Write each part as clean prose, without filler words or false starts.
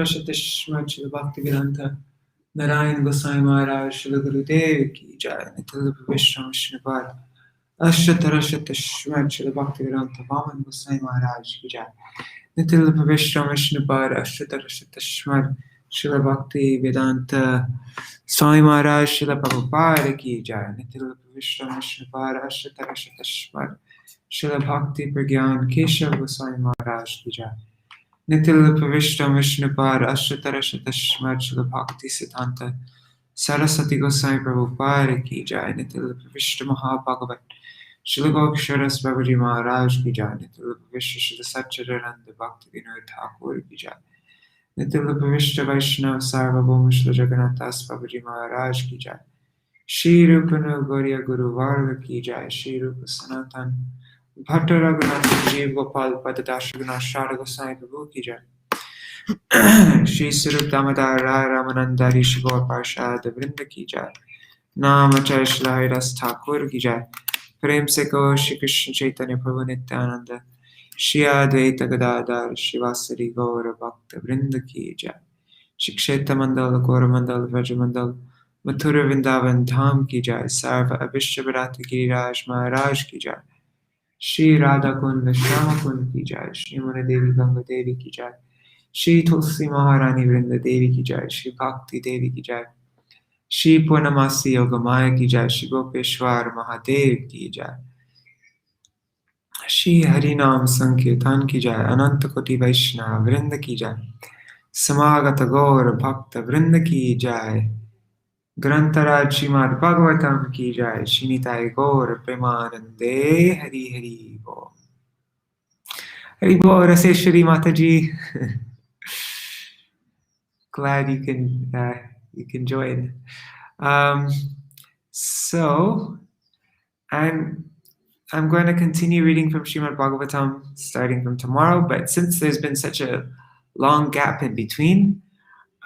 Shri Bhaktivedanta Narayan Gosai Maharaj Shri Gurudev Ki Jai Nitil Vishram Shnipad Ashtatarashatashmat Shri Bhaktivedanta Vaman Gosai Maharaj Ki Jai Nitil Vishram Shnipad Ashtatarashatashmat Shri Bhaktivedanta Swami Maharaj Shri Prabhupada Ki Jai Nitil Vishram Shnipad Ashtatarashatashmat Shri Bhakti Pragyan Keshav Gosai Maharaj Ki Jai Nitil Pavishtam Vishnupad Ashtatarashatashmat Shila Bhakti Siddhanta Saraswati Gosai Prabhupada Ki Jai Nitil Pavishta Mahabhagavat Shila Goksharas Babaji Maharaj Ki Jai Nitil Pavishta Shila Satchidananda Bhakti Vinod Thakur Ki Jai Nitil Pavishta Vaishnav Sarvabhauma Shila Jagannathas Babaji Maharaj Ki Jai Shri Rupanu Gauriya Guru Varga Ki Jai Shri Rupa Sanatan Bhatta Raghunath Jeev Gopal Padadash Raghunath Shara Gosai Prabhu Ki Jai Shri Sarup Damodar Rai Ramananda Rishi Gaur Parshad Vrinda Ki Jai Namacharya Shri Haridas Thakur Ki Jai Prem Se Go Shri Krishna Chaitanya Prabhu Nityananda Shri Advaita Gadadhar Shivasari Gaura Bhakta Vrinda Ki Jai Shri Kshetra Mandal Gaura Mandal Vraja Mandal Mathura Vrindavan Dham Ki Jai Sarva Abhishya Bharati Giriraj Maharaj Ki Jai Shri Radha Kund Shyama Kund Ki Jai Shri Mani Devi Ganga Devi Ki Jai Shri Tulsi Maharani Vrinda Devi Ki Jai Shri Bhakti Devi Ki Jai Shri Purnamasi Yogamaya Ki Jai Shri Gopeshwar Mahadev Ki Jai Shri Harinam Sankirtan Ki Jai Ananta Koti Vaishnava Vrinda Ki Jai Samagata Gaur Bhakta Vrinda Ki Jai Grantaraj Srimad-Bhagavatam Ki Jai Shri Nitai Gaur Premanande Hari Hari Bo Hari Bo Raseshwari Mataji. Glad you can join. So I'm going to continue reading from Srimad-Bhagavatam starting from tomorrow, but since there's been such a long gap in between,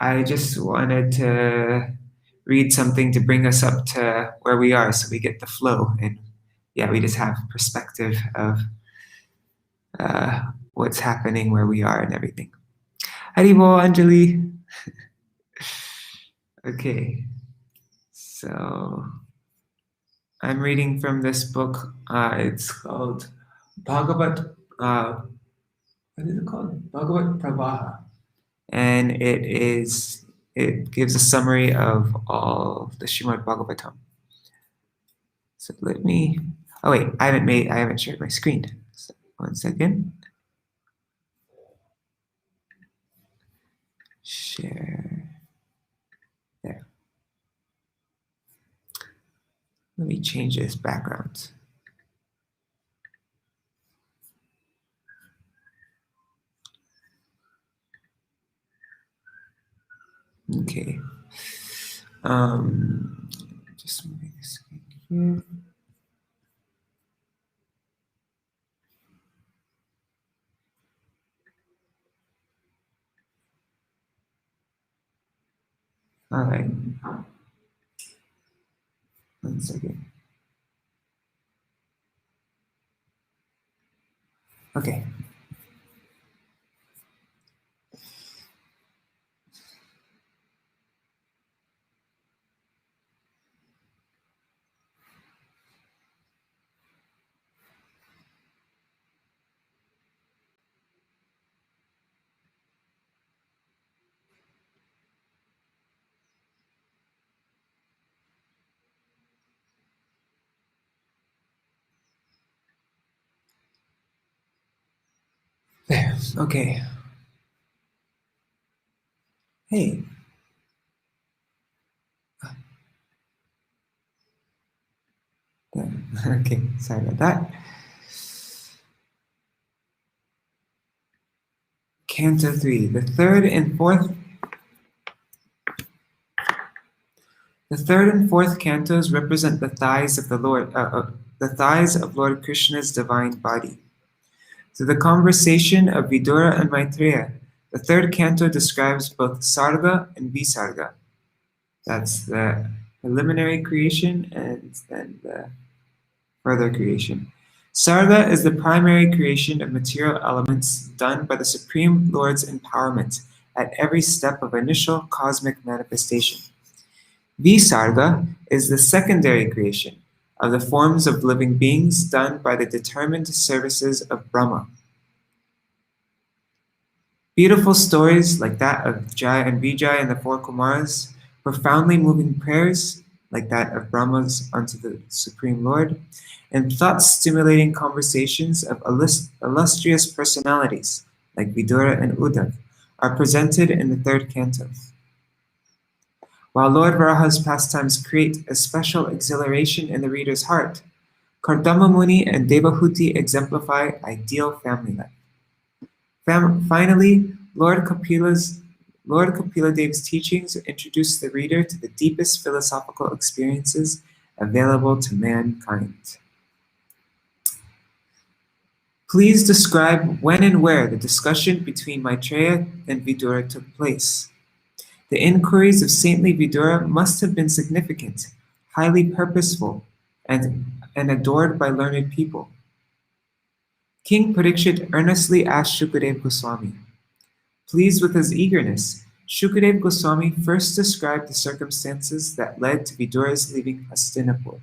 I just wanted to read something to bring us up to where we are so we get the flow and we just have perspective of what's happening, where we are and everything. Haribo, Anjali. Okay, so I'm reading from this book. It's called Bhagavat. What is it called? Bhagavat Pravaha, and it gives a summary of all the Srimad-Bhagavatam. So let me. Oh wait, I haven't shared my screen. So 1 second. Share. There. Let me change this background. Okay. Just moving the screen here. All right. 1 second. Okay. There. Okay. Hey. Okay, sorry about that. Canto 3. The third and fourth cantos represent the thighs of the Lord Krishna's divine body. Through the conversation of Vidura and Maitreya, the third canto describes both Sarga and Visarga. That's the preliminary creation and then the further creation. Sarga is the primary creation of material elements done by the Supreme Lord's empowerment at every step of initial cosmic manifestation. Visarga is the secondary creation of the forms of living beings done by the determined services of Brahma. Beautiful stories like that of Jai and Vijay and the four Kumars, profoundly moving prayers like that of Brahma's unto the Supreme Lord, and thought-stimulating conversations of illustrious personalities like Vidura and Uddhav are presented in the third canto. While Lord Varaha's pastimes create a special exhilaration in the reader's heart, Kardama Muni and Devahuti exemplify ideal family life. Finally, Lord Kapila Dev's teachings introduce the reader to the deepest philosophical experiences available to mankind. Please describe when and where the discussion between Maitreya and Vidura took place. The inquiries of saintly Vidura must have been significant, highly purposeful, and adored by learned people. King Parikshit earnestly asked Shukadev Goswami. Pleased with his eagerness, Shukadev Goswami first described the circumstances that led to Vidura's leaving Hastinapur.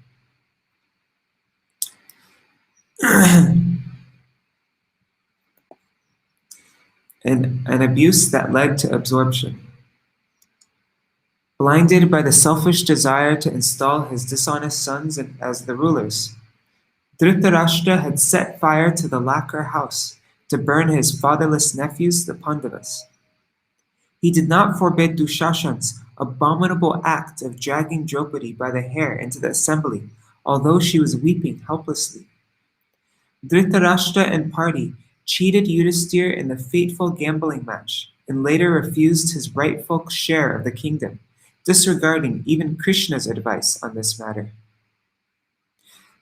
An abuse that led to absorption. Blinded by the selfish desire to install his dishonest sons as the rulers, Dhritarashtra had set fire to the lacquer house to burn his fatherless nephews, the Pandavas. He did not forbid Dushashan's abominable act of dragging Draupadi by the hair into the assembly, although she was weeping helplessly. Dhritarashtra and party cheated Yudhisthira in the fateful gambling match and later refused his rightful share of the kingdom, disregarding even Krishna's advice on this matter.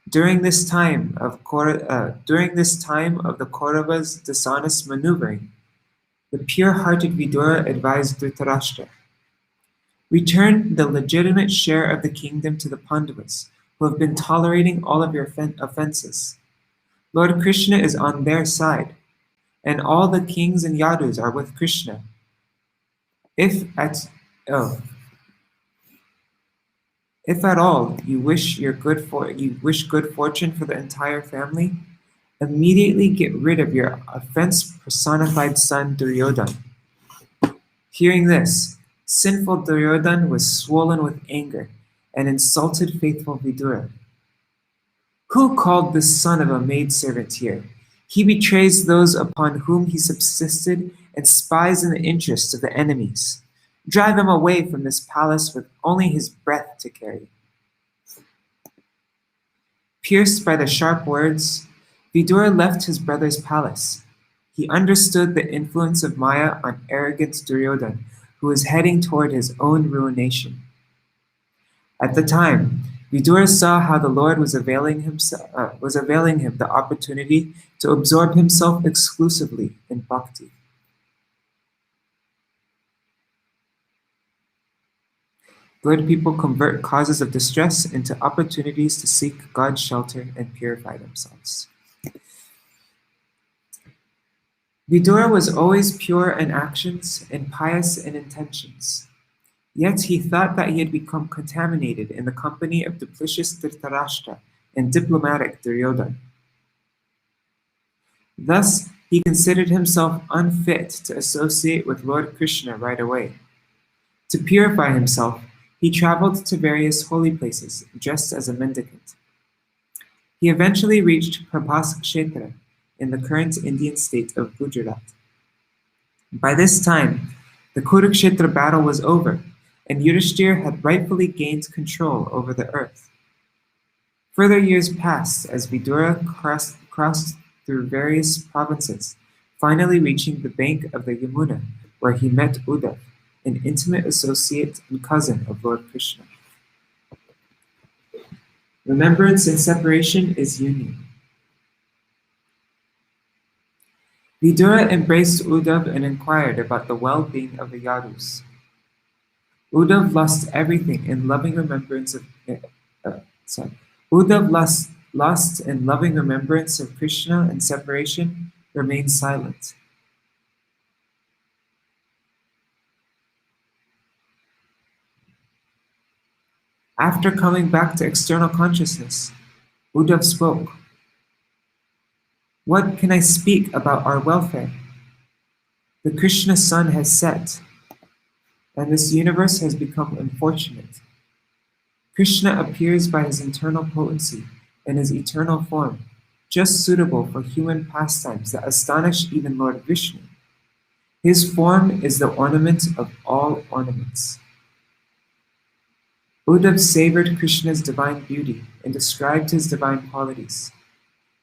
During this time of the Kauravas' dishonest maneuvering, the pure-hearted Vidura advised Dhritarashtra, return the legitimate share of the kingdom to the Pandavas, who have been tolerating all of your offenses. Lord Krishna is on their side, and all the kings and Yadus are with Krishna. If at all you wish good fortune for the entire family, immediately get rid of your offense-personified son Duryodhan. Hearing this, sinful Duryodhan was swollen with anger and insulted faithful Vidura. Who called this son of a maidservant here? He betrays those upon whom he subsisted and spies in the interests of the enemies. Drive him away from this palace with only his breath to carry. Pierced by the sharp words, Vidura left his brother's palace. He understood the influence of Maya on arrogant Duryodhan, who was heading toward his own ruination. At the time, Vidura saw how the Lord was availing him the opportunity to absorb himself exclusively in bhakti. Good people convert causes of distress into opportunities to seek God's shelter and purify themselves. Vidura was always pure in actions and pious in intentions. Yet he thought that he had become contaminated in the company of duplicitous Dhritarashtra and diplomatic Duryodhan. Thus, he considered himself unfit to associate with Lord Krishna right away. To purify himself, he traveled to various holy places, dressed as a mendicant. He eventually reached Prabhas Kshetra in the current Indian state of Gujarat. By this time, the Kurukshetra battle was over, and Yudhisthira had rightfully gained control over the earth. Further years passed as Vidura crossed through various provinces, finally reaching the bank of the Yamuna, where he met Uddhav, an intimate associate and cousin of Lord Krishna. Remembrance in separation is union. Vidura embraced Uddhav and inquired about the well-being of the Yadus. Uddhav lost everything in loving remembrance of lost in loving remembrance of Krishna and separation, remained silent. After coming back to external consciousness, Uddhav spoke. What can I speak about our welfare? The Krishna sun has set, and this universe has become unfortunate. Krishna appears by his internal potency and his eternal form, just suitable for human pastimes that astonish even Lord Vishnu. His form is the ornament of all ornaments. Uddhav savored Krishna's divine beauty and described his divine qualities.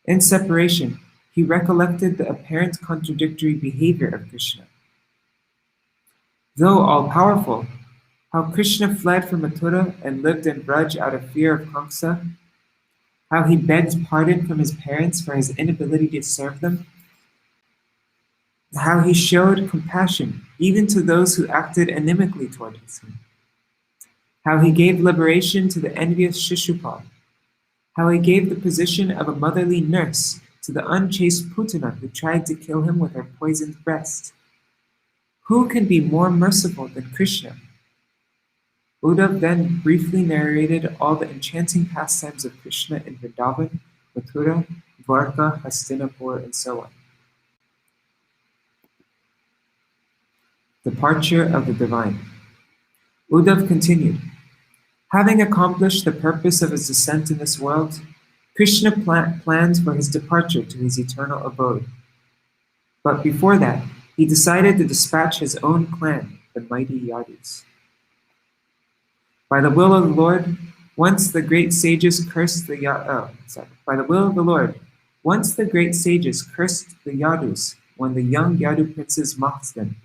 In separation, he recollected the apparent contradictory behavior of Krishna. Though all-powerful, how Krishna fled from Mathura and lived in Braj out of fear of Kamsa, how he begged pardon from his parents for his inability to serve them, how he showed compassion even to those who acted inimically towards him, how he gave liberation to the envious Shishupal, how he gave the position of a motherly nurse to the unchaste Putana who tried to kill him with her poisoned breast. Who can be more merciful than Krishna? Uddhav then briefly narrated all the enchanting pastimes of Krishna in Vrindavan, Mathura, Dwarka, Hastinapur, and so on. Departure of the Divine. Uddhav continued, having accomplished the purpose of his descent in this world, Krishna planned for his departure to his eternal abode. But before that, he decided to dispatch his own clan, the mighty Yadus. By the will of the Lord, once the great sages cursed the Yadus when the young Yadu princes mocked them.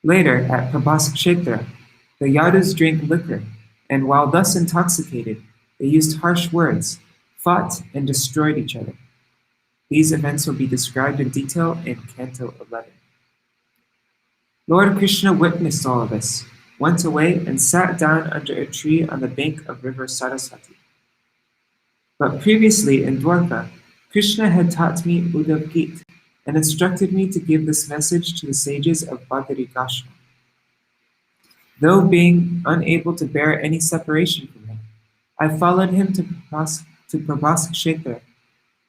Later, at Prabhas Kshetra, the Yadus drank liquor, and while thus intoxicated, they used harsh words, fought, and destroyed each other. These events will be described in detail in Canto 11. Lord Krishna witnessed all of this, went away, and sat down under a tree on the bank of river Saraswati. But previously in Dwarka, Krishna had taught me Uddhav Geet and instructed me to give this message to the sages of Badarikashram. Though being unable to bear any separation from him, I followed him to Prabhas Kshetra.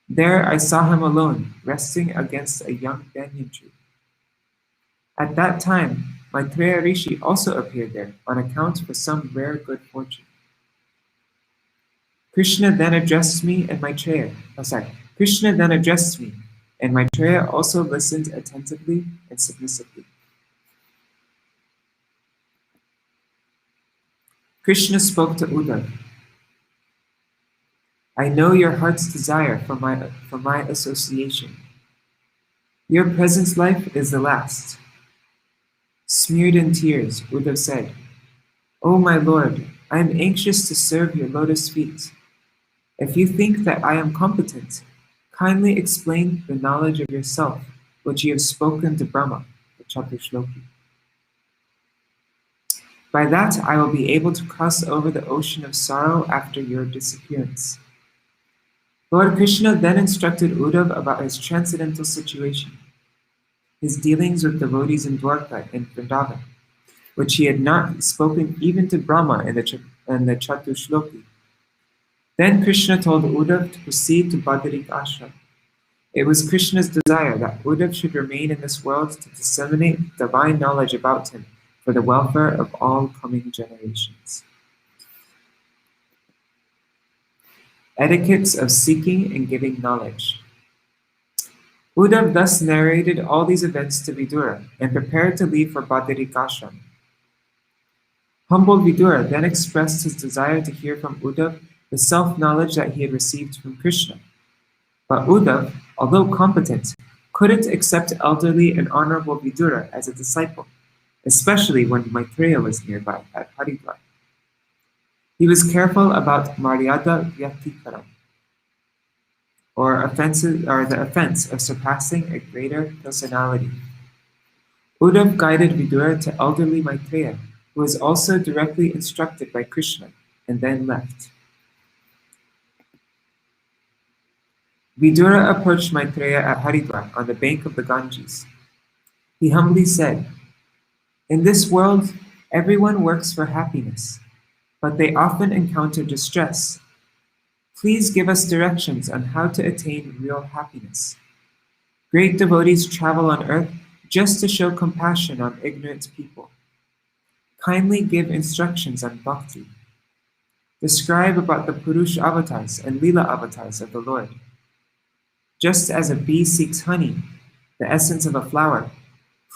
There I saw him alone, resting against a young banyan tree. At that time, Maitreya Rishi also appeared there on account for some rare good fortune. Krishna then addressed me, and Maitreya also listened attentively and submissively. Krishna spoke to Uddhav. I know your heart's desire for my association. Your present life is the last. Smeared in tears, Uddhav said, O my Lord, I am anxious to serve your lotus feet. If you think that I am competent, kindly explain the knowledge of yourself, which you have spoken to Brahma, the Chatushloki. By that I will be able to cross over the ocean of sorrow after your disappearance. Lord Krishna then instructed Uddhav about his transcendental situation, his dealings with devotees in Dwarka and Vrindavan, which he had not spoken even to Brahma in the Chatushloki. Then Krishna told Uddhav to proceed to Badarik Ashram. It was Krishna's desire that Uddhav should remain in this world to disseminate divine knowledge about him for the welfare of all coming generations. Etiquettes of seeking and giving knowledge. Uddhav thus narrated all these events to Vidura and prepared to leave for Badarik Ashram. Humble Vidura then expressed his desire to hear from Uddhav the self-knowledge that he had received from Krishna. But Uddhav, although competent, couldn't accept elderly and honorable Vidura as a disciple, especially when Maitreya was nearby at Haridwar. He was careful about Maryada Vyatikaram, or the offense of surpassing a greater personality. Uddhav guided Vidura to elderly Maitreya, who was also directly instructed by Krishna, and then left. Vidura approached Maitreya at Haridwar on the bank of the Ganges. He humbly said, In this world, everyone works for happiness. but they often encounter distress. Please give us directions on how to attain real happiness. Great devotees travel on earth just to show compassion on ignorant people. Kindly give instructions on bhakti. Describe about the Purush avatars and Leela avatars of the Lord. Just as a bee seeks honey, the essence of a flower,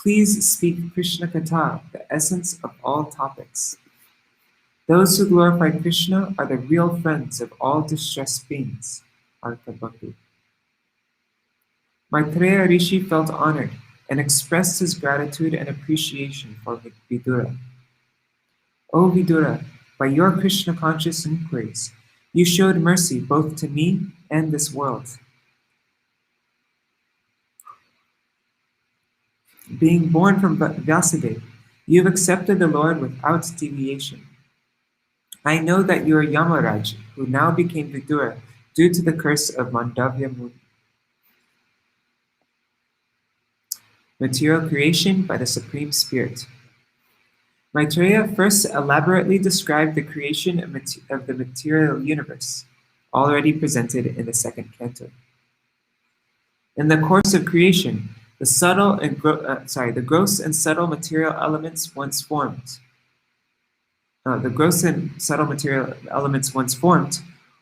please speak Krishna Katha, the essence of all topics. Those who glorify Krishna are the real friends of all distressed beings. Artha Bhakti. Maitreya Rishi felt honored and expressed his gratitude and appreciation for Vidura. O Vidura, by your Krishna conscious inquiries, you showed mercy both to me and this world. Being born from Vyasadeva, you have accepted the Lord without deviation. I know that you are Yamaraj, who now became Vidura due to the curse of Mandavya Muni. Material creation by the Supreme Spirit. Maitreya first elaborately described the creation of the material universe, already presented in the second canto. In the course of creation, the gross and subtle material elements once formed. The gross and subtle material elements once formed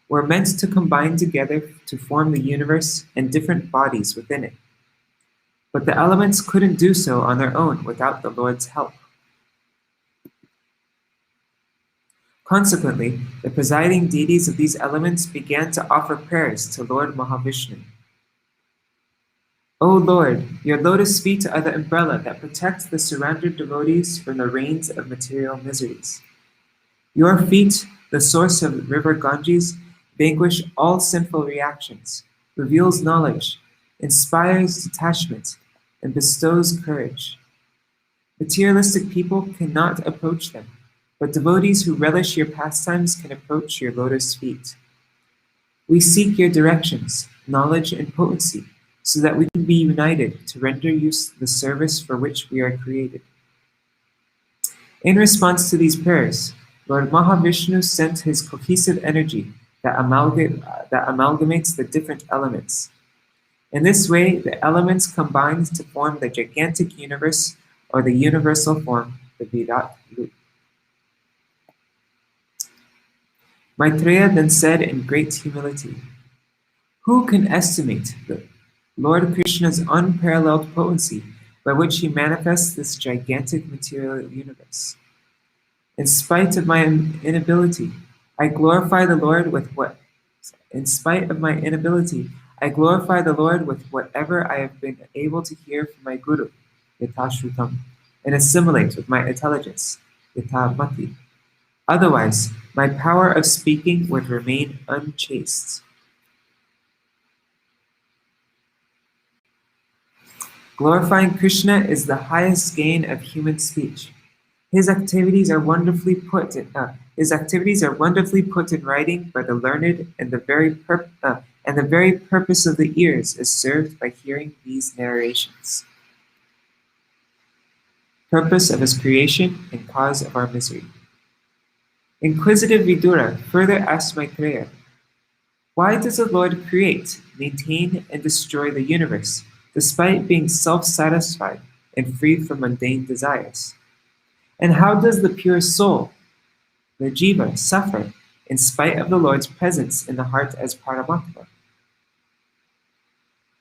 were meant to combine together to form the universe and different bodies within it. But the elements couldn't do so on their own without the Lord's help. Consequently, the presiding deities of these elements began to offer prayers to Lord Mahavishnu. O Lord, your lotus feet are the umbrella that protects the surrounded devotees from the rains of material miseries. Your feet, the source of the river Ganges, vanquish all sinful reactions, reveals knowledge, inspires detachment, and bestows courage. Materialistic people cannot approach them, but devotees who relish your pastimes can approach your lotus feet. We seek your directions, knowledge, and potency, so that we can be united to render you the service for which we are created. In response to these prayers, Lord Mahavishnu sent his cohesive energy that amalgamates the different elements. In this way, the elements combine to form the gigantic universe, or the universal form, the Virat Roop. Maitreya then said in great humility, who can estimate the Lord Krishna's unparalleled potency by which he manifests this gigantic material universe? In spite of my inability, I glorify the Lord with whatever I have been able to hear from my Guru, Yatashrutam, and assimilate with my intelligence, Yatamati. Otherwise, my power of speaking would remain unchaste. Glorifying Krishna is the highest gain of human speech. His activities are wonderfully put in writing by the learned, and the very purpose of the ears is served by hearing these narrations. Purpose of his creation and cause of our misery. Inquisitive Vidura further asked Maitreya, why does the Lord create, maintain, and destroy the universe, despite being self-satisfied and free from mundane desires? And how does the pure soul, the jiva, suffer in spite of the Lord's presence in the heart as Paramatma?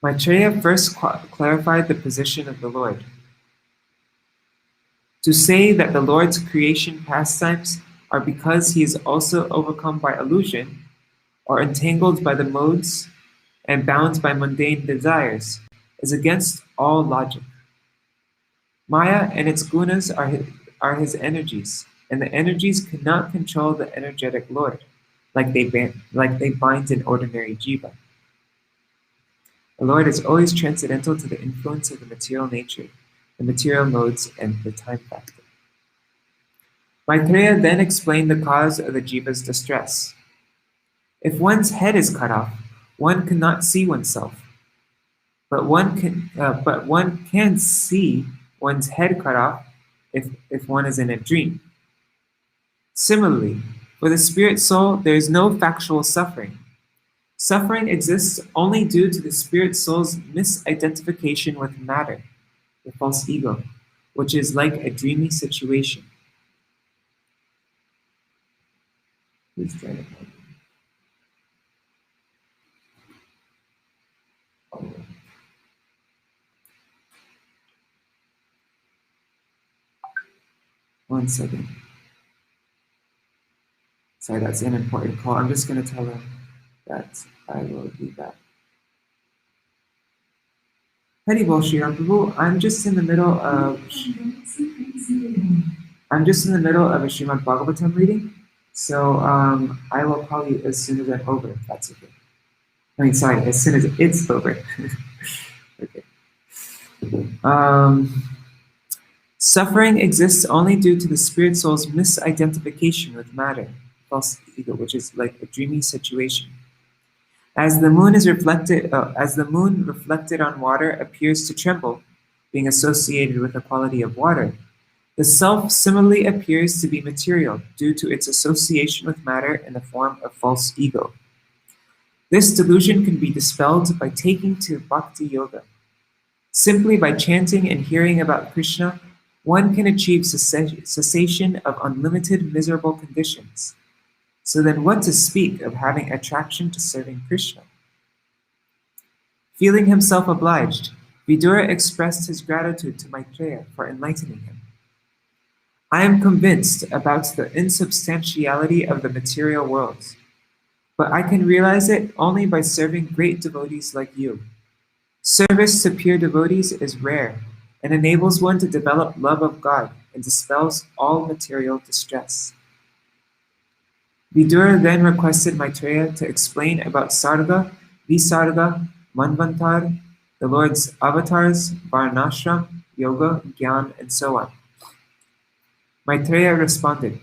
Maitreya first clarified the position of the Lord. To say that the Lord's creation pastimes are because he is also overcome by illusion, or entangled by the modes and bound by mundane desires, is against all logic. Maya and its gunas are his energies, and the energies cannot control the energetic Lord, like they bind an ordinary jiva. The Lord is always transcendental to the influence of the material nature, the material modes, and the time factor. Maitreya then explained the cause of the jiva's distress. If one's head is cut off, one cannot see oneself, but one can see one's head cut off if one is in a dream. Similarly, For the spirit soul, there is no factual suffering. Suffering exists only due to the spirit soul's misidentification with matter, the false ego, which is like a dreamy situation. Please try to One second. Sorry, that's an important call. I'm just going to tell her that I will be back. Hari Bol Shri Ram Prabhu, I'm just in the middle of a Srimad-Bhagavatam reading, so I will call you as soon as I'm over, if that's okay. I mean, sorry, as soon as it's over. Okay. Suffering exists only due to the spirit soul's misidentification with matter, false ego, which is like a dreamy situation. As the moon reflected on water appears to tremble, being associated with the quality of water, the self similarly appears to be material due to its association with matter in the form of false ego. This delusion can be dispelled by taking to bhakti yoga. Simply by chanting and hearing about Krishna, one can achieve cessation of unlimited miserable conditions. So then what to speak of having attraction to serving Krishna? Feeling himself obliged, Vidura expressed his gratitude to Maitreya for enlightening him. I am convinced about the insubstantiality of the material world, but I can realize it only by serving great devotees like you. Service to pure devotees is rare and enables one to develop love of God and dispels all material distress. Vidura then requested Maitreya to explain about Sarga, Visarga, Manvantar, the Lord's avatars, Varnashram, Yoga, Gyan, and so on. Maitreya responded,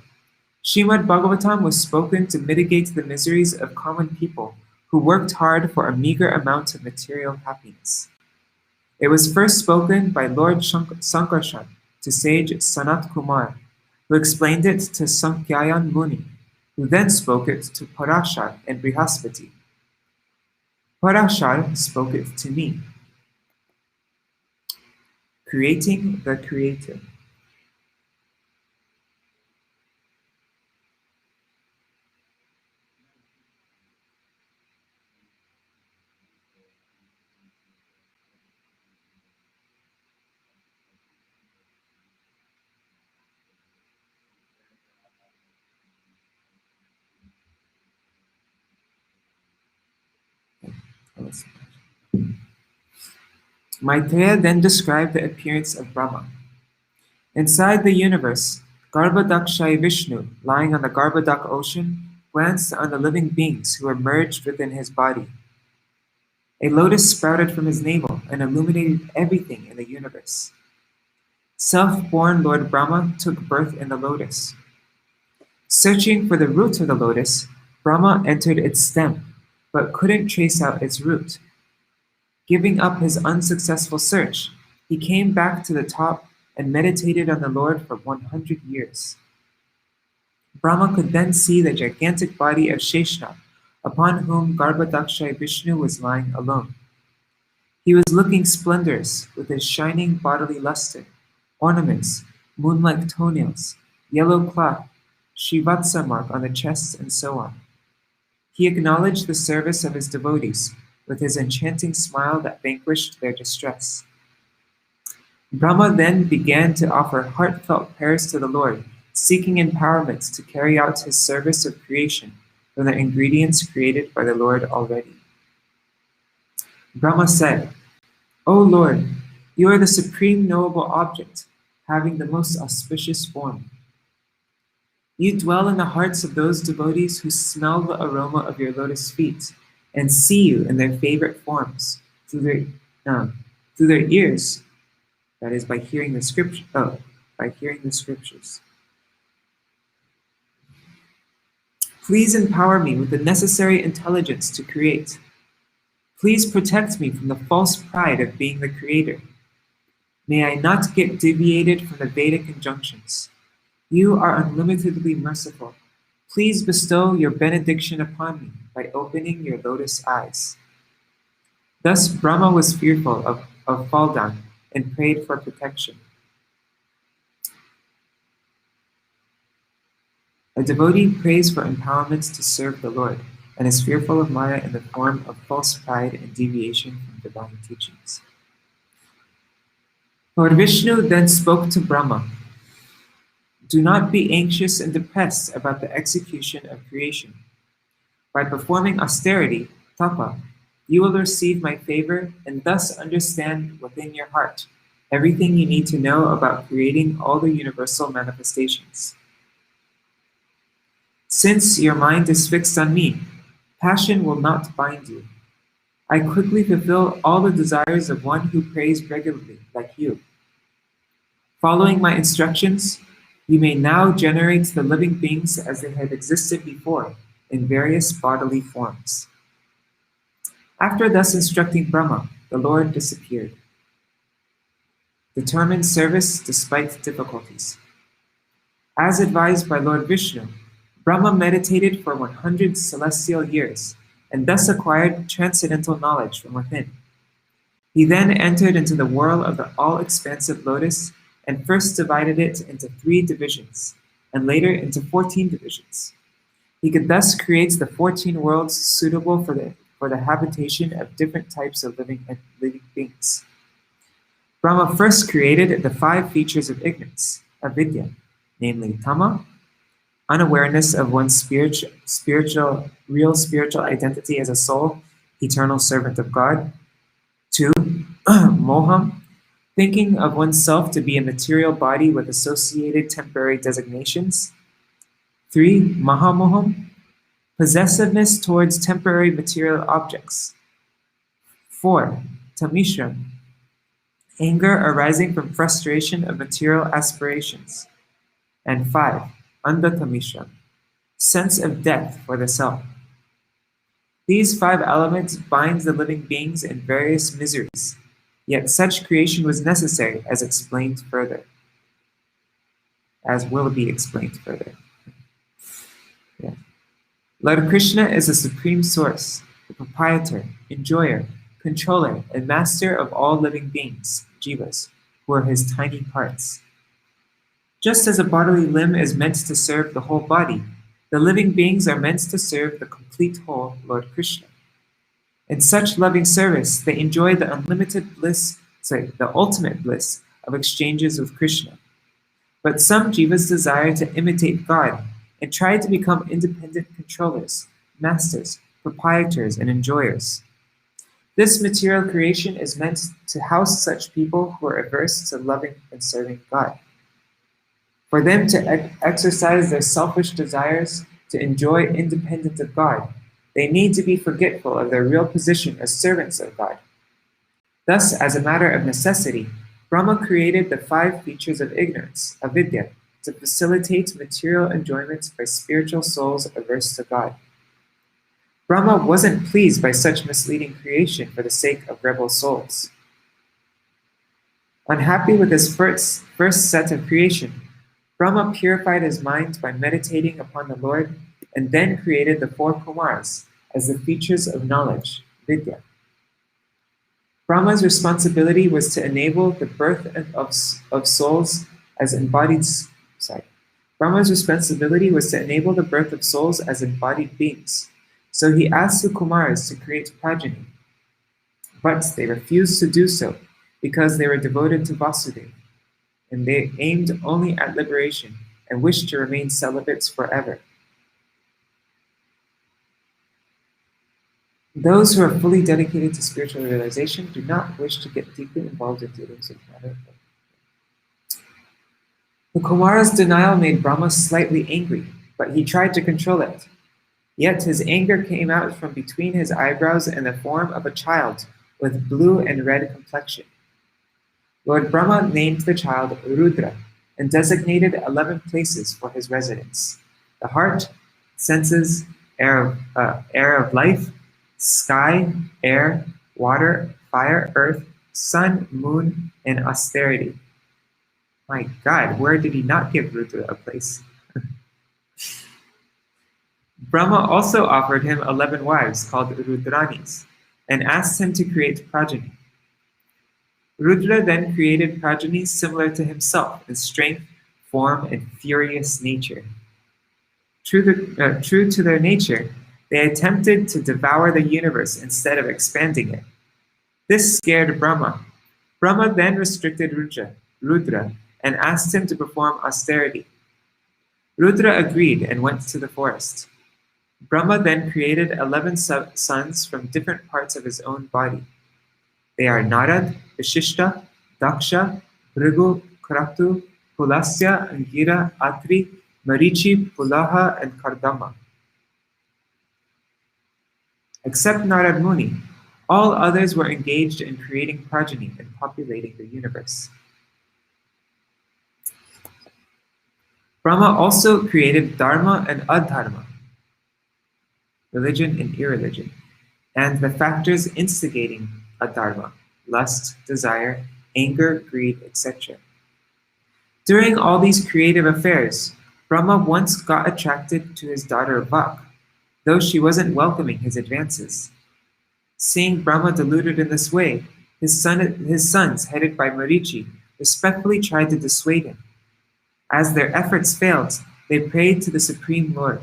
Srimad-Bhagavatam was spoken to mitigate the miseries of common people who worked hard for a meager amount of material happiness. It was first spoken by Lord Sankarshan to sage Sanat Kumar, who explained it to Sankyayan Muni, who then spoke it to Parashar and Brihaspati. Parashar spoke it to me. Creating the Creator. Maitreya then described the appearance of Brahma. Inside the universe, Garbhodakshai Vishnu, lying on the Garbhodak ocean, glanced on the living beings who were merged within his body. A lotus sprouted from his navel and illuminated everything in the universe. Self-born Lord Brahma took birth in the lotus. Searching for the root of the lotus, Brahma entered its stem, but couldn't trace out its root. Giving up his unsuccessful search, he came back to the top and meditated on the Lord for 100 years. Brahma could then see the gigantic body of Sheshnath, upon whom Garbhodakshai Vishnu was lying alone. He was looking splendorous with his shining bodily luster, ornaments, moon-like toenails, yellow cloth, Srivatsa mark on the chest, and so on. He acknowledged the service of his devotees with his enchanting smile that vanquished their distress. Brahma then began to offer heartfelt prayers to the Lord, seeking empowerment to carry out his service of creation from the ingredients created by the Lord already. Brahma said, O Lord, you are the supreme knowable object, having the most auspicious form. You dwell in the hearts of those devotees who smell the aroma of your lotus feet and see you in their favorite forms through their ears, that is by hearing the scriptures. Please empower me with the necessary intelligence to create. Please protect me from the false pride of being the creator. May I not get deviated from the Vedic injunctions. You are unlimitedly merciful. Please bestow your benediction upon me by opening your lotus eyes. Thus Brahma was fearful of fall down and prayed for protection. A devotee prays for empowerments to serve the Lord and is fearful of Maya in the form of false pride and deviation from divine teachings. Lord Vishnu then spoke to Brahma. Do not be anxious and depressed about the execution of creation. By performing austerity, tapa, you will receive my favor and thus understand within your heart everything you need to know about creating all the universal manifestations. Since your mind is fixed on me, passion will not bind you. I quickly fulfill all the desires of one who prays regularly, like you. Following my instructions, you may now generate the living beings as they had existed before, in various bodily forms. After thus instructing Brahma, the Lord disappeared. Determined service despite difficulties. As advised by Lord Vishnu, Brahma meditated for 100 celestial years and thus acquired transcendental knowledge from within. He then entered into the whirl of the all-expansive lotus and first divided it into 3 divisions, and later into 14 divisions. He could thus create the 14 worlds suitable for the habitation of different types of living beings. Brahma first created the 5 features of ignorance, avidya, namely tama, unawareness of one's real spiritual identity as a soul, eternal servant of God. 2, moham, thinking of oneself to be a material body with associated temporary designations. 3, mahamoham, possessiveness towards temporary material objects. 4, tamishram, anger arising from frustration of material aspirations. And 5, andathamishram, sense of death for the self. These 5 elements bind the living beings in various miseries, yet such creation was necessary as explained further. As will be explained further. Yeah. Lord Krishna is the supreme source, the proprietor, enjoyer, controller, and master of all living beings, jivas, who are his tiny parts. Just as a bodily limb is meant to serve the whole body, the living beings are meant to serve the complete whole, Lord Krishna. In such loving service, they enjoy the ultimate bliss of exchanges with Krishna. But some jivas desire to imitate God and try to become independent controllers, masters, proprietors, and enjoyers. This material creation is meant to house such people who are averse to loving and serving God. For them to exercise their selfish desires to enjoy independent of God, they need to be forgetful of their real position as servants of God. Thus, as a matter of necessity, Brahma created the 5 features of ignorance, avidya, to facilitate material enjoyment by spiritual souls averse to God. Brahma wasn't pleased by such misleading creation for the sake of rebel souls. Unhappy with his first set of creation, Brahma purified his mind by meditating upon the Lord and then created the 4 Kumars as the features of knowledge, vidya. Brahma's responsibility was to enable the birth of souls as embodied Brahma's responsibility was to enable the birth of souls as embodied beings. So he asked the Kumars to create progeny. But they refused to do so because they were devoted to Vasudeva, and they aimed only at liberation and wished to remain celibates forever. Those who are fully dedicated to spiritual realization do not wish to get deeply involved in dealings with matter. The Kumara's denial made Brahma slightly angry, but he tried to control it. Yet his anger came out from between his eyebrows in the form of a child with blue and red complexion. Lord Brahma named the child Rudra and designated 11 places for his residence: the heart, senses, air of life, sky, air, water, fire, earth, sun, moon, and austerity. My God, where did he not give Rudra a place? Brahma also offered him 11 wives called Rudranis and asked him to create progeny. Rudra then created progeny similar to himself in strength, form, and furious nature. True to their nature, they attempted to devour the universe instead of expanding it. This scared Brahma. Brahma then restricted Rudra, and asked him to perform austerity. Rudra agreed and went to the forest. Brahma then created 11 sons from different parts of his own body. They are Narad, Vishishta, Daksha, Bhrigu, Kratu, Pulasya, Angira, Atri, Marichi, Pulaha, and Kardama. Except Narad Muni, all others were engaged in creating progeny and populating the universe. Brahma also created Dharma and Adharma, religion and irreligion, and the factors instigating adharma, lust, desire, anger, greed, etc. During all these creative affairs, Brahma once got attracted to his daughter Vak, though she wasn't welcoming his advances. Seeing Brahma deluded in this way, his sons, headed by Marichi, respectfully tried to dissuade him. As their efforts failed, they prayed to the Supreme Lord.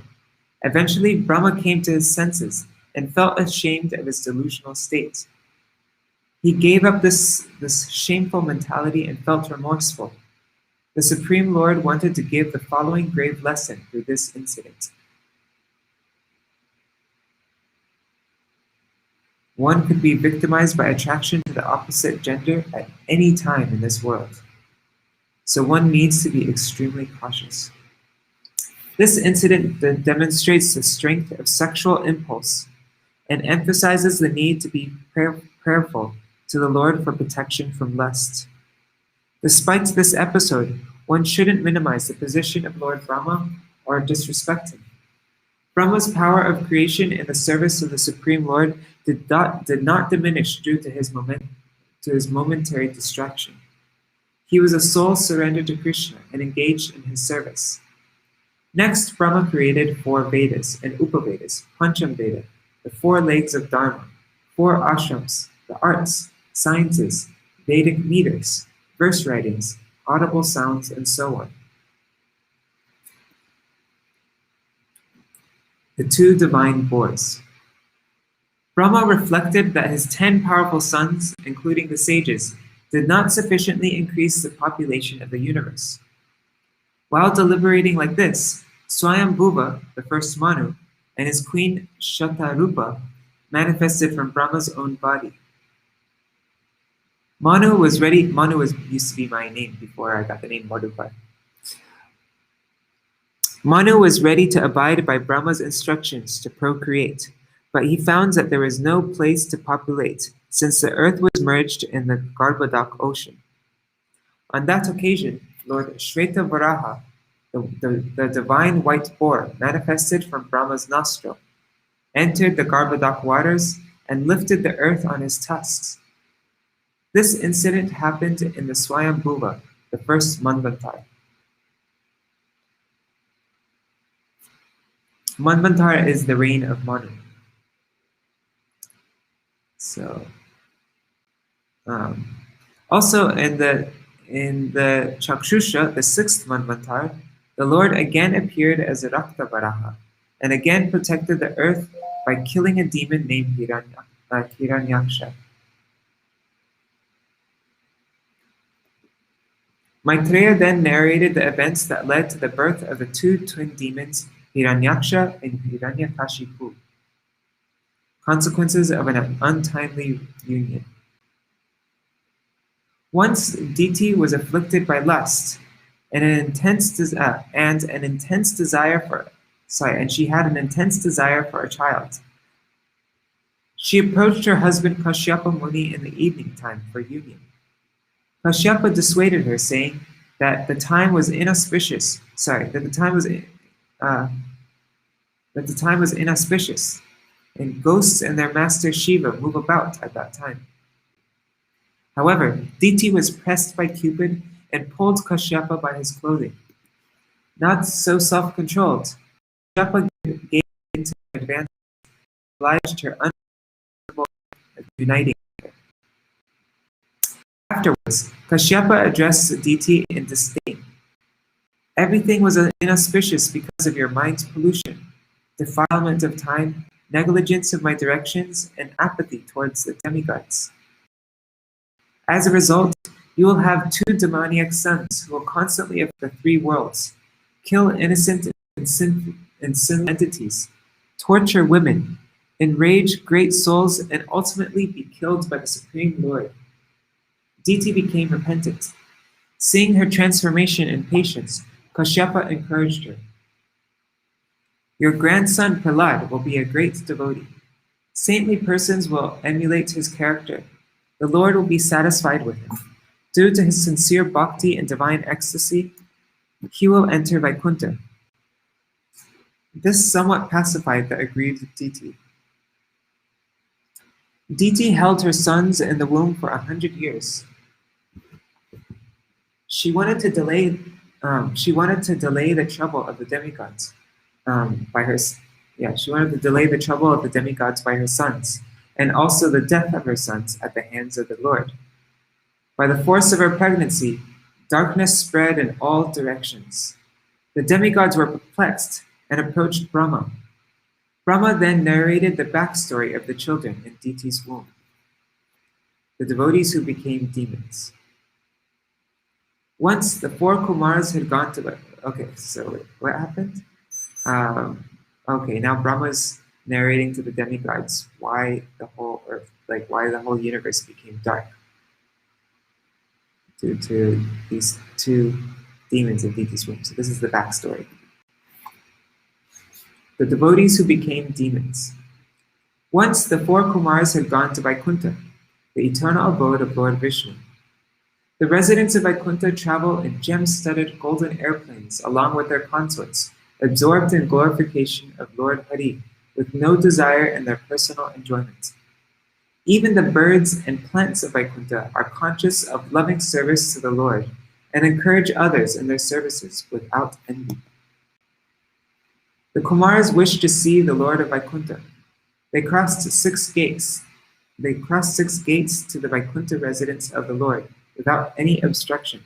Eventually, Brahma came to his senses and felt ashamed of his delusional state. He gave up this shameful mentality and felt remorseful. The Supreme Lord wanted to give the following grave lesson through this incident. One could be victimized by attraction to the opposite gender at any time in this world. So one needs to be extremely cautious. This incident demonstrates the strength of sexual impulse and emphasizes the need to be prayerful to the Lord for protection from lust. Despite this episode, one shouldn't minimize the position of Lord Brahma or disrespect him. Brahma's power of creation in the service of the Supreme Lord did not diminish due to his momentary distraction. He was a soul surrendered to Krishna and engaged in his service. Next, Brahma created 4 Vedas and Upavedas, Pancham Veda, the 4 legs of Dharma, 4 ashrams, the arts, sciences, Vedic meters, verse writings, audible sounds, and so on. The 2 divine boys. Brahma reflected that his 10 powerful sons, including the sages, did not sufficiently increase the population of the universe. While deliberating like this, Swayambhuva, the first Manu, and his queen Shatarupa manifested from Brahma's own body. Manu used to be my name before I got the name Madhukar. Manu was ready to abide by Brahma's instructions to procreate, but he found that there was no place to populate since the earth was merged in the Garbhodak ocean. On that occasion, Lord Shvetavaraha, the divine white boar manifested from Brahma's nostril, entered the Garbhodak waters and lifted the earth on his tusks. This incident happened in the Swayambhuva, the first Manvantar. Manvantar is the reign of Manu. So, also in the Chakshusha, the 6th Manvantar, the Lord again appeared as a Rakta Varaha and again protected the earth by killing a demon named Hiranyaksha. Maitreya then narrated the events that led to the birth of the 2 twin demons, Hiranyaksha and Hiranyakashipu, consequences of an untimely union. Once Diti was afflicted by lust and she had an intense desire for a child. She approached her husband Kashyapa Muni in the evening time for union. Kashyapa dissuaded her, saying that the time was inauspicious, and ghosts and their master Shiva move about at that time. However, Diti was pressed by Cupid and pulled Kashyapa by his clothing. Not so self-controlled, Kashyapa gave obliged her unable uniting her. Afterwards, Kashyapa addressed Aditi in disdain. Everything was inauspicious because of your mind's pollution, defilement of time, negligence of my directions, and apathy towards the demigods. As a result, you will have two demoniac sons who will constantly of the three worlds, kill innocent and sinful entities, torture women, enrage great souls, and ultimately be killed by the Supreme Lord. Diti became repentant. Seeing her transformation and patience, Kashyapa encouraged her. Your grandson Prahlad will be a great devotee. Saintly persons will emulate his character. The Lord will be satisfied with him. Due to his sincere bhakti and divine ecstasy, he will enter Vaikuntha. This somewhat pacified the aggrieved Diti. Diti held her sons in the womb for 100 years. She wanted to delay the trouble of the demigods by her. She wanted to delay the trouble of the demigods by her sons, and also the death of her sons at the hands of the Lord. By the force of her pregnancy, darkness spread in all directions. The demigods were perplexed and approached Brahma. Brahma then narrated the backstory of the children in Diti's womb, the devotees who became demons. Once the four Kumars had gone to okay, so what happened? Okay, now Brahma's narrating to the demigods why the whole earth, why the whole universe became dark due to these two demons in Diti's womb. So this is the backstory. The devotees who became demons. Once the four Kumars had gone to Vaikuntha, the eternal abode of Lord Vishnu. The residents of Vaikuntha travel in gem-studded golden airplanes along with their consorts, absorbed in glorification of Lord Hari, with no desire in their personal enjoyment. Even the birds and plants of Vaikuntha are conscious of loving service to the Lord and encourage others in their services without envy. The Kumars wished to see the Lord of Vaikuntha. They crossed six gates to the Vaikuntha residence of the Lord without any obstruction.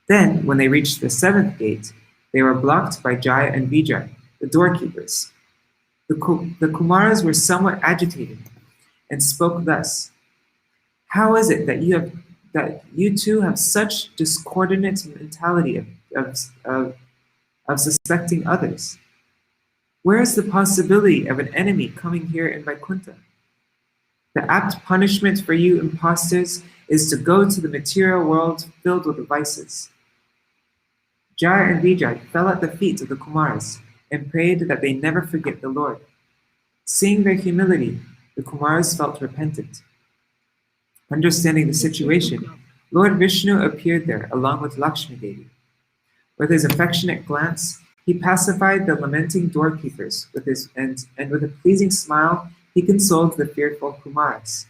Then, when they reached the seventh gate, they were blocked by Jaya and Vijay, the doorkeepers. The Kumars were somewhat agitated and spoke thus: "How is it that you two have such discordant mentality of suspecting others? Where is the possibility of an enemy coming here in Vaikuntha? The apt punishment for you impostors is to go to the material world filled with vices." Jaya and Vijay fell at the feet of the Kumars and prayed that they never forget the Lord. Seeing their humility, the Kumars felt repentant. Understanding the situation, Lord Vishnu appeared there along with Lakshmi Devi. With his affectionate glance, he pacified the lamenting doorkeepers and with a pleasing smile, he consoled the fearful Kumars.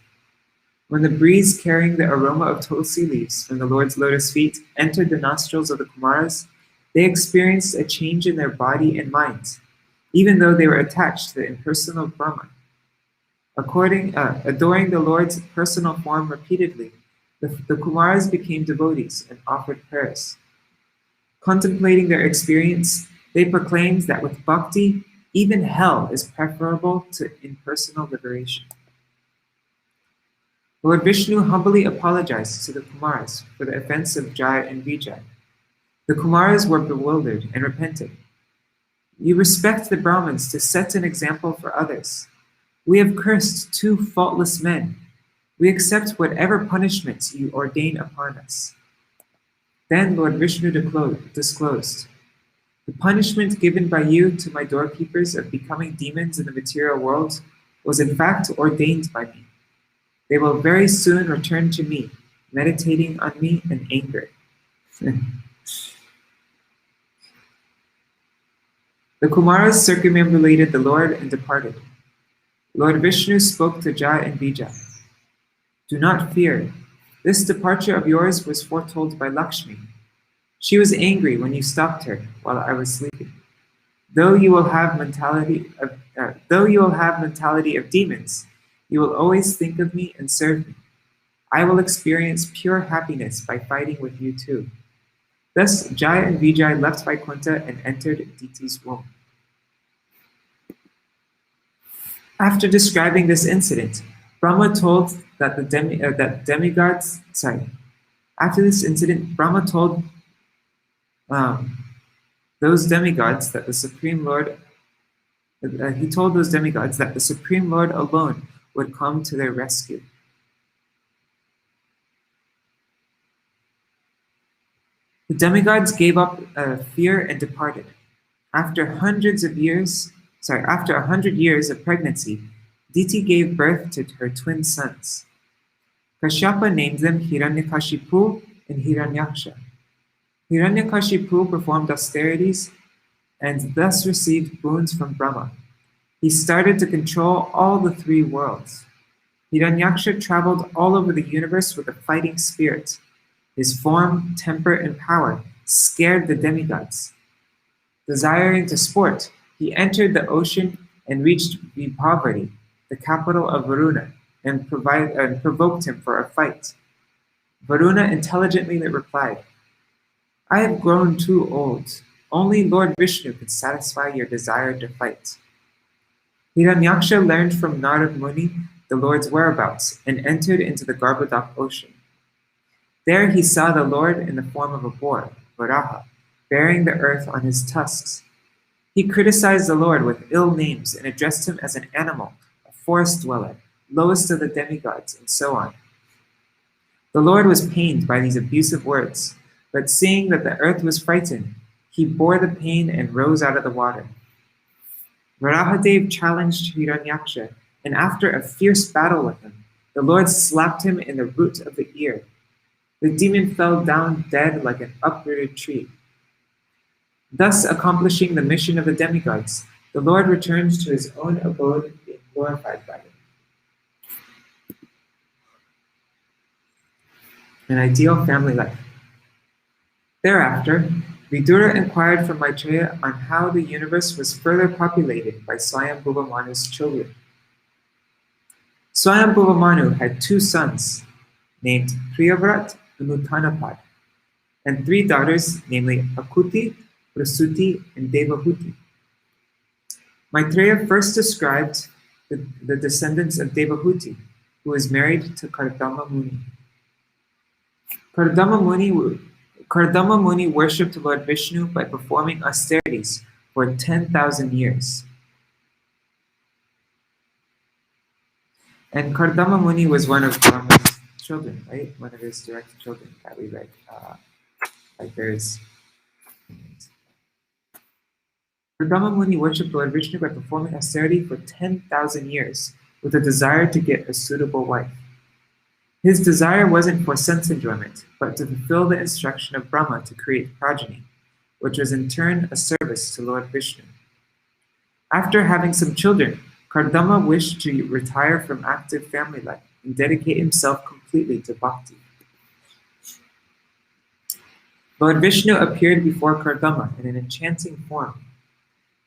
When the breeze carrying the aroma of tulsi leaves from the Lord's lotus feet entered the nostrils of the Kumars, they experienced a change in their body and mind, even though they were attached to the impersonal Brahman. Adoring the Lord's personal form repeatedly, the Kumars became devotees and offered prayers. Contemplating their experience, they proclaimed that with bhakti, even hell is preferable to impersonal liberation. Lord Vishnu humbly apologized to the Kumars for the offense of Jaya and Vijay. The Kumars were bewildered and repented. "You respect the Brahmins to set an example for others. We have cursed two faultless men. We accept whatever punishments you ordain upon us." Then Lord Vishnu disclosed, "The punishment given by you to my doorkeepers of becoming demons in the material world was in fact ordained by me. They will very soon return to me, meditating on me in anger." The Kumars circumambulated the Lord and departed. Lord Vishnu spoke to Jaya and Vijay. "Do not fear. This departure of yours was foretold by Lakshmi. She was angry when you stopped her while I was sleeping. Though you will have mentality of demons, you will always think of me and serve me. I will experience pure happiness by fighting with you too. Thus, Jaya and Vijay left Vaikuntha and entered Diti's womb. After describing this incident, Brahma told that demigods. Sorry. After this incident, Brahma told um, those demigods that the Supreme Lord. He told those demigods that the Supreme Lord alone would come to their rescue. The demigods gave up fear and departed. After after 100 years of pregnancy, Diti gave birth to her twin sons. Kashyapa named them Hiranyakashipu and Hiranyaksha. Hiranyakashipu performed austerities and thus received boons from Brahma. He started to control all the three worlds. Hiranyaksha traveled all over the universe with a fighting spirit. His form, temper, and power scared the demigods. Desiring to sport, he entered the ocean and reached Vibhavari, the capital of Varuna, and provoked him for a fight. Varuna intelligently replied, I have grown too old. Only Lord Vishnu could satisfy your desire to fight. Hiranyaksha learned from Narad Muni the Lord's whereabouts and entered into the Garbhodak ocean. There he saw the Lord in the form of a boar, Varaha, bearing the earth on his tusks. He criticized the Lord with ill names and addressed him as an animal, a forest dweller, lowest of the demigods, and so on. The Lord was pained by these abusive words, but seeing that the earth was frightened, he bore the pain and rose out of the water. Varahadev challenged Hiranyaksha, and after a fierce battle with him, the Lord slapped him in the root of the ear. The demon fell down dead like an uprooted tree. Thus accomplishing the mission of the demigods, the Lord returned to his own abode being glorified by him. An ideal family life. Thereafter, Vidura inquired from Maitreya on how the universe was further populated by Swayambhuva Manu's children. Swayambhuva Manu had two sons, named Priyavrat and Uttanapad, and three daughters, namely Akuti, Prasuti, and Devahuti. Maitreya first described the descendants of Devahuti, who was married to Kardama Muni. Kardama Muni worshipped Lord Vishnu by performing austerities for 10,000 years. And Kardama Muni was one of Brahma's children, right? One of his direct children that we read. There's Kardama Muni worshipped Lord Vishnu by performing austerity for 10,000 years with a desire to get a suitable wife. His desire wasn't for sense enjoyment, but to fulfill the instruction of Brahma to create progeny, which was in turn a service to Lord Vishnu. After having some children, Kardama wished to retire from active family life and dedicate himself completely to bhakti. Lord Vishnu appeared before Kardama in an enchanting form.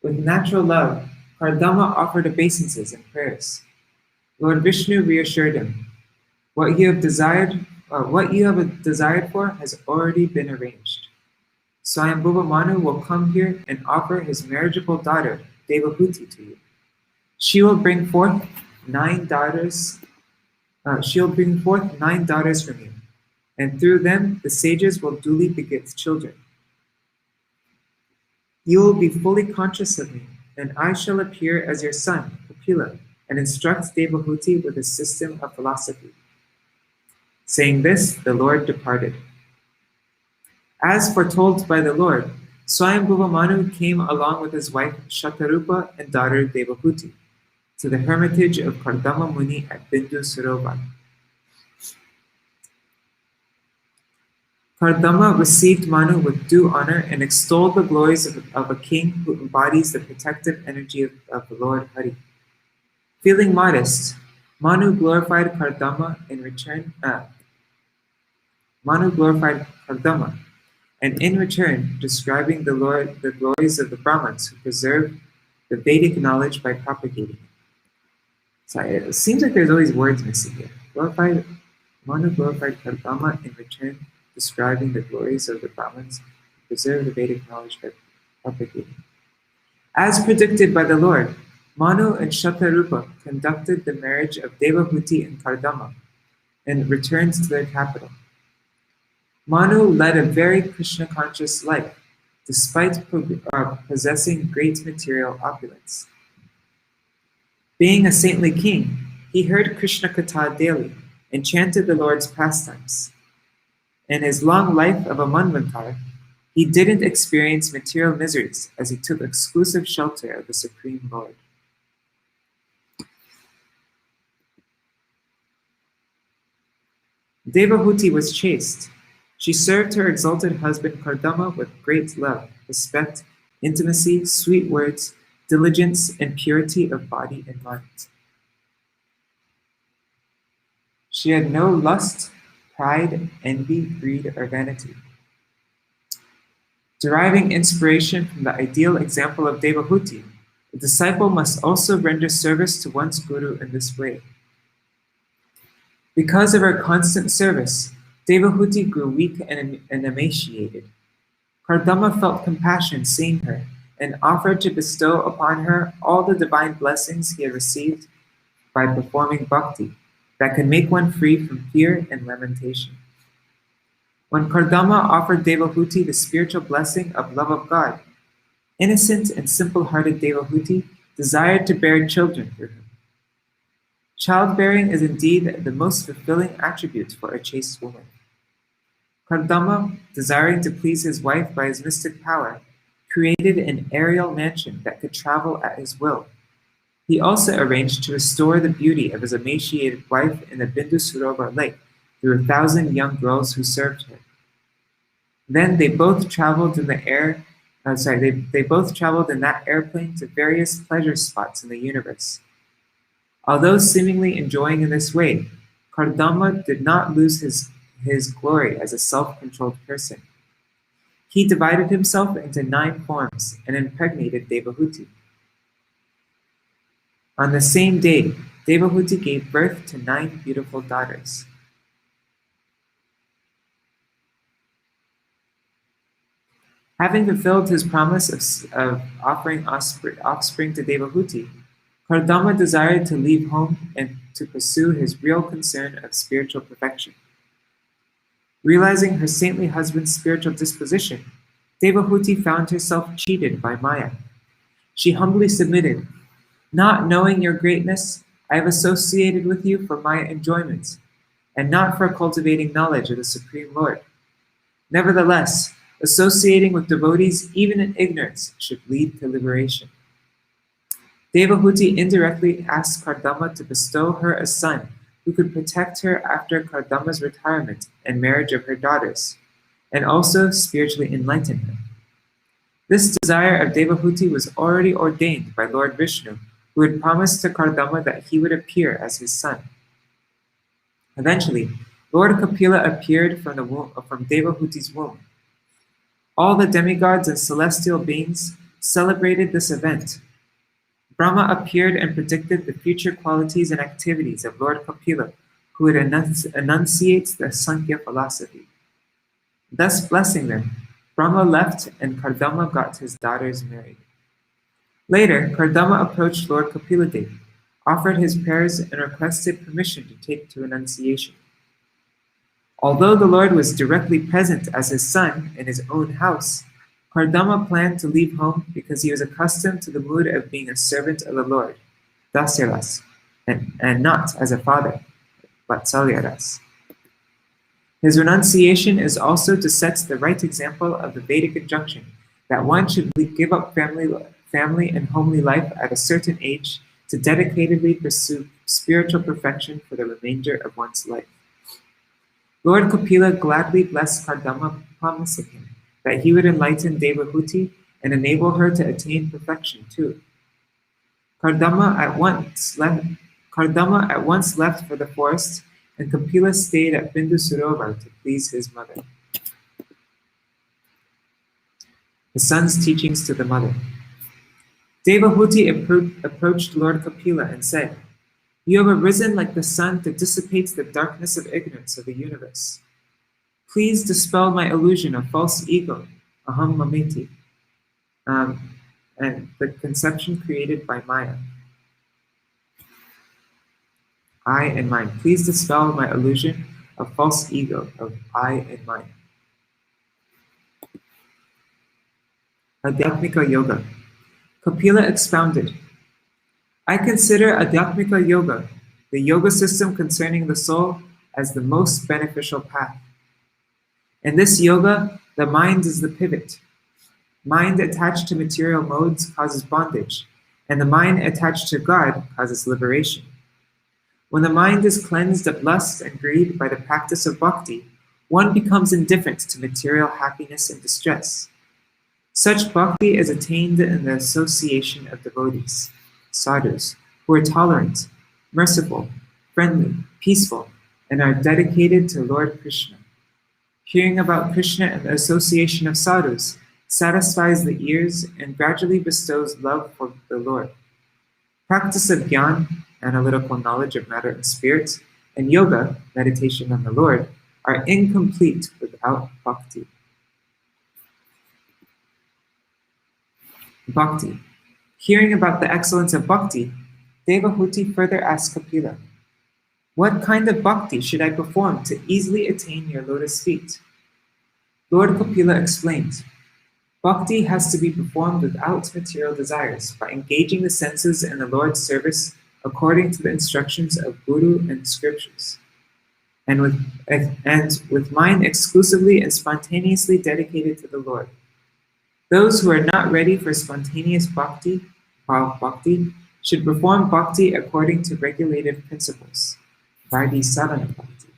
With natural love, Kardama offered obeisances and prayers. Lord Vishnu reassured him, what you have desired for has already been arranged. Swayambhuva Manu will come here and offer his marriageable daughter, Devahuti, to you. She will bring forth 9 daughters. From you, and through them the sages will duly beget children. You will be fully conscious of me, and I shall appear as your son, Kapila, and instruct Devahuti with a system of philosophy. Saying this, the Lord departed. As foretold by the Lord, Swayambhuva Manu came along with his wife Shatarupa and daughter Devahuti to the hermitage of Kardama Muni at Bindu Sarovar. Kardama received Manu with due honor and extolled the glories of a king who embodies the protective energy of the Lord Hari. Feeling modest, Manu glorified Kardama in return. and in return describing the glories of the Brahmins who preserve the Vedic knowledge by propagating it. So it seems like there's always words missing here. Glorified, Manu glorified Kardama in return describing the glories of the Brahmins who preserve the Vedic knowledge by propagating it. As predicted by the Lord, Manu and Shatarupa conducted the marriage of Devahuti and Kardama and returned to their capital. Manu led a very Krishna-conscious life, despite possessing great material opulence. Being a saintly king, he heard Krishna Katha daily and chanted the Lord's pastimes. In his long life of a Manvantar, he didn't experience material miseries as he took exclusive shelter of the Supreme Lord. Devahuti was chaste. She served her exalted husband Kardama with great love, respect, intimacy, sweet words, diligence, and purity of body and mind. She had no lust, pride, envy, greed, or vanity. Deriving inspiration from the ideal example of Devahuti, the disciple must also render service to one's guru in this way. Because of her constant service, Devahuti grew weak and emaciated. Kardama felt compassion seeing her and offered to bestow upon her all the divine blessings he had received by performing bhakti that can make one free from fear and lamentation. When Kardama offered Devahuti the spiritual blessing of love of God, innocent and simple-hearted Devahuti desired to bear children through him. Childbearing is indeed the most fulfilling attribute for a chaste woman. Kardama, desiring to please his wife by his mystic power, created an aerial mansion that could travel at his will. He also arranged to restore the beauty of his emaciated wife in the Bindu Sarovar lake through 1,000 young girls who served her. Then they both traveled in the air. They both traveled in that airplane to various pleasure spots in the universe. Although seemingly enjoying in this way, Kardama did not lose his glory as a self-controlled person. He divided himself into 9 forms and impregnated Devahuti. On the same day, Devahuti gave birth to 9 beautiful daughters. Having fulfilled his promise of offering offspring to Devahuti, Kardama desired to leave home and to pursue his real concern of spiritual perfection. Realizing her saintly husband's spiritual disposition, Devahuti found herself cheated by Maya. She humbly submitted, "Not knowing your greatness, I have associated with you for my enjoyment, and not for cultivating knowledge of the Supreme Lord. Nevertheless, associating with devotees even in ignorance should lead to liberation." Devahuti indirectly asked Kardama to bestow her a son who could protect her after Kardama's retirement and marriage of her daughters, and also spiritually enlighten her. This desire of Devahuti was already ordained by Lord Vishnu, who had promised to Kardama that he would appear as his son. Eventually, Lord Kapila appeared from Devahuti's womb. All the demigods and celestial beings celebrated this event. Brahma appeared and predicted the future qualities and activities of Lord Kapila, who would enunciate the Sankhya philosophy. Thus blessing them, Brahma left and Kardama got his daughters married. Later, Kardama approached Lord Kapiladev, offered his prayers, and requested permission to take to renunciation. Although the Lord was directly present as his son in his own house, Kardama planned to leave home because he was accustomed to the mood of being a servant of the Lord, Dasyaras, and not as a father, Vatsalyaras. His renunciation is also to set the right example of the Vedic injunction that one should give up family and homely life at a certain age to dedicatedly pursue spiritual perfection for the remainder of one's life. Lord Kapila gladly blessed Kardama, promising him that he would enlighten Devahuti and enable her to attain perfection too. Kardama at once left for the forest, and Kapila stayed at Bindu Sarovar to please his mother. The son's teachings to the mother. Devahuti approached Lord Kapila and said, "You have arisen like the sun to dissipate the darkness of ignorance of the universe. Please dispel my illusion of false ego, aham mameti, and the conception created by Maya. I and mine. Please dispel my illusion of false ego of I and mine." Adhyatmika Yoga. Kapila expounded, "I consider Adhyatmika Yoga, the yoga system concerning the soul, as the most beneficial path. In this yoga, the mind is the pivot. Mind attached to material modes causes bondage, and the mind attached to God causes liberation. When the mind is cleansed of lust and greed by the practice of bhakti, one becomes indifferent to material happiness and distress. Such bhakti is attained in the association of devotees, sadhus, who are tolerant, merciful, friendly, peaceful, and are dedicated to Lord Krishna. Hearing about Krishna and the association of sadhus satisfies the ears and gradually bestows love for the Lord. Practice of jnana, analytical knowledge of matter and spirit, and yoga, meditation on the Lord, are incomplete without bhakti." Bhakti. Hearing about the excellence of bhakti, Devahuti further asked Kapila, "What kind of bhakti should I perform to easily attain your lotus feet?" Lord Kapila explained, "Bhakti has to be performed without material desires by engaging the senses in the Lord's service according to the instructions of Guru and scriptures, and with mind exclusively and spontaneously dedicated to the Lord. Those who are not ready for spontaneous bhakti, bhav bhakti, should perform bhakti according to regulative principles, Vaidhi sadhana bhakti."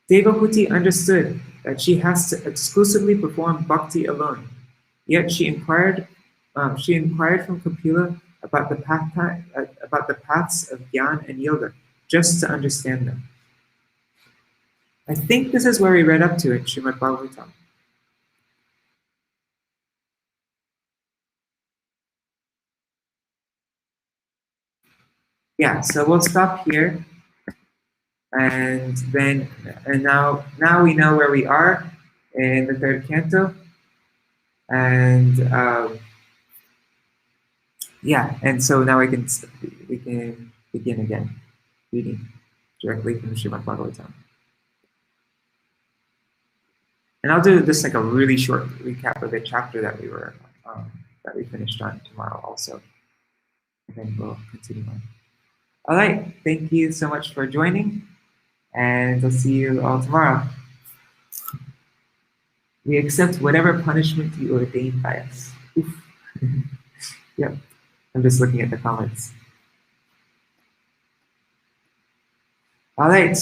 Devahuti understood that she has to exclusively perform bhakti alone, yet she inquired from Kapila about the paths of jnana and yoga, just to understand them. I think this is where we read up to in Srimad-Bhagavatam. Yeah, so we'll stop here, and now we know where we are in the third canto, and yeah, and so now we can begin again, reading directly from Srimad-Bhagavatam. And I'll do just like a really short recap of the chapter that we finished on tomorrow also, and then we'll continue on. All right, thank you so much for joining, and I'll see you all tomorrow. We accept whatever punishment you ordain by us. Oof. Yep, I'm just looking at the comments. All right.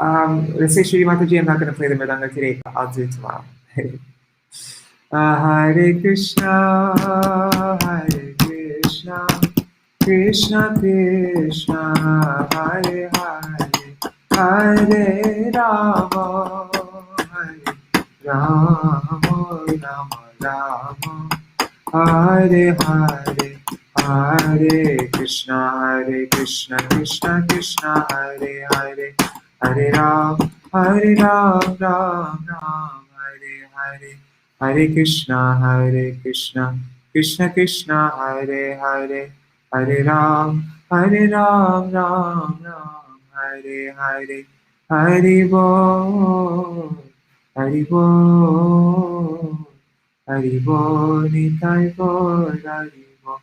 Let's say Shri Mataji, I'm not going to play the Mridanga today, but I'll do it tomorrow. Hare Krishna, Krishna Krishna, Hare Hare, Hare Rama, Rama Rama, Hare Hare, Hare Krishna, Krishna Krishna, Hare Hare, Hare Ram, Ram Ram, Hare Hare, Hare Krishna, Krishna Krishna, Hare Hare, Hare Ram, Ram Ram, Hare Hare, Hare Bol, Hare Bol, Hare Bol, Nitai Gaur, Hare Bol,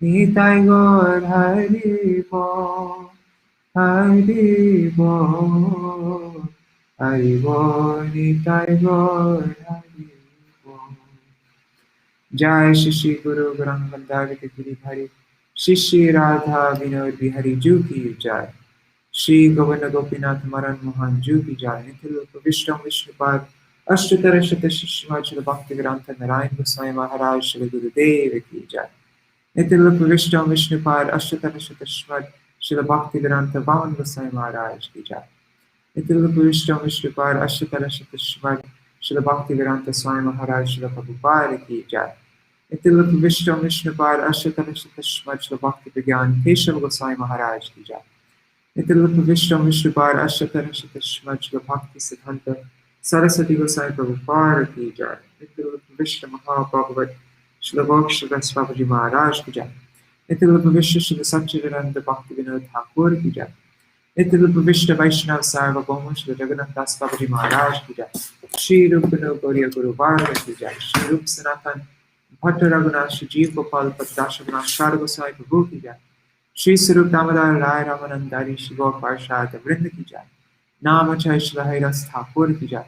Nitai Gaur, Hare Bol, Hare Bol, Hare Bol, Nitai Gaur, Hare Bol. Jai Shri Guru Gauranga Gandharva Giri Hari, Shri Radha Vinod Bihari Ju Ki Jai, Shri Govinda Gopinath Maran Mohan Ju Ki Jai, Nikhil Vishnu Vishnupad, Ashtatara Shata Shishma Chila Bhakti Grantha Narayan Goswami Maharaj Shri Gurudev Ki Jai, Nikhil Vishnu Vishnupad, Ashtatara Shata Shishma Chila Bhakti Grantha Vaman Goswami Maharaj Ki Jai. Nityalapa Vishnu Vishnupad Ashtatara Shatashmad Srila Bhaktivedanta Swami Maharaj Srila Prabhupada Ki Jai. Nityalapa Vishnu Vishnupad Ashtatara Shatashmad Srila Bhakti Vigyan Keshav Goswami Maharaj Ki Jai. Nityalapa Vishnu Vishnupad Ashtatara Shatashmad Srila Bhakti Siddhanta Saraswati Goswami Prabhupada Ki Jai. Nityalapa Vishnu Mahabhagavat Srila Bhakshivas Babaji Maharaj Ki Jai. Nityalapa Vishnu Srila Satchidananda Bhakti Vinod Thakur Ki Jai. Nityalapa Vishnu Vaishnava Sarvabhauma Srila Jagannath Das Babaji Maharaj Ki Jai. Shri Rupa Gauriya Guru Varga Ki Jai. Shri Rupa Sanatan Bhatta Raghunath Shri Jeev Gopal Padashaghunath Shara Goswami Prabhu Ki Jai. Shri Sarup Damodar Rai Ramanandari Shri Gaur Parshad Vrinda Ki Jai. Nama Chai Shri Hairas Thakur Ki Jai.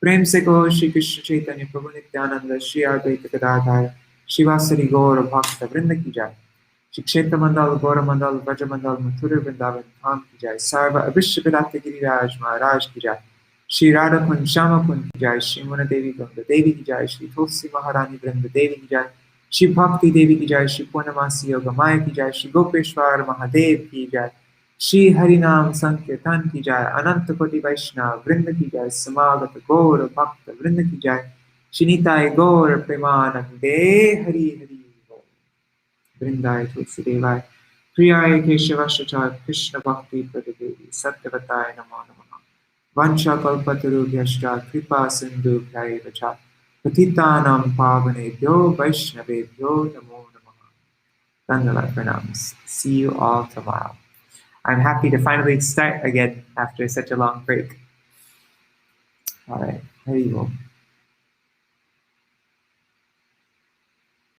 प्रेम से कहो श्री कृष्ण चैतन्य प्रभु नित्यानंद श्री अद्वैत गदाधर शिवासरी गौर भक्त वृंद की जय। श्री क्षेत्र मंडल गौर मंडल ब्रज मंडल मथुर वृंदावन धाम की जय। सर्व अविश्य विराट गिरिराज महाराज की जय। श्री राधा कुंज श्याम कुंज की जय। श्री मुन देवी वृंद देवी की जय। श्री तुलसी महारानी वृंद देवी की जय। श्री भक्ति देवी की जय। श्री पूर्णमासी योग माया की जय। श्री गोपेश्वर महादेव की जय। श्री हरिनाम संकीर्तन की जय। अनंत कोटि वैष्णव वृंद की जय। समागत गौर भक्त वृंद की जय। श्री निताय गौर प्रेमानंदे हरि हरि बोल। वृंदाय तुलसीदेवाय प्रियाय केशवाय कृष्ण भक्ति प्रदेवी सत्यवताय नमो नमः। वंशकल्पतरुभ्यश्च कृपा सिन्धुभ्यैव च पतितानां पावनेभ्यो वैष्णवेभ्यो नमो नमः। Dandala pranams. See you all tomorrow. I'm happy to finally start again after such a long break. All right, here you go.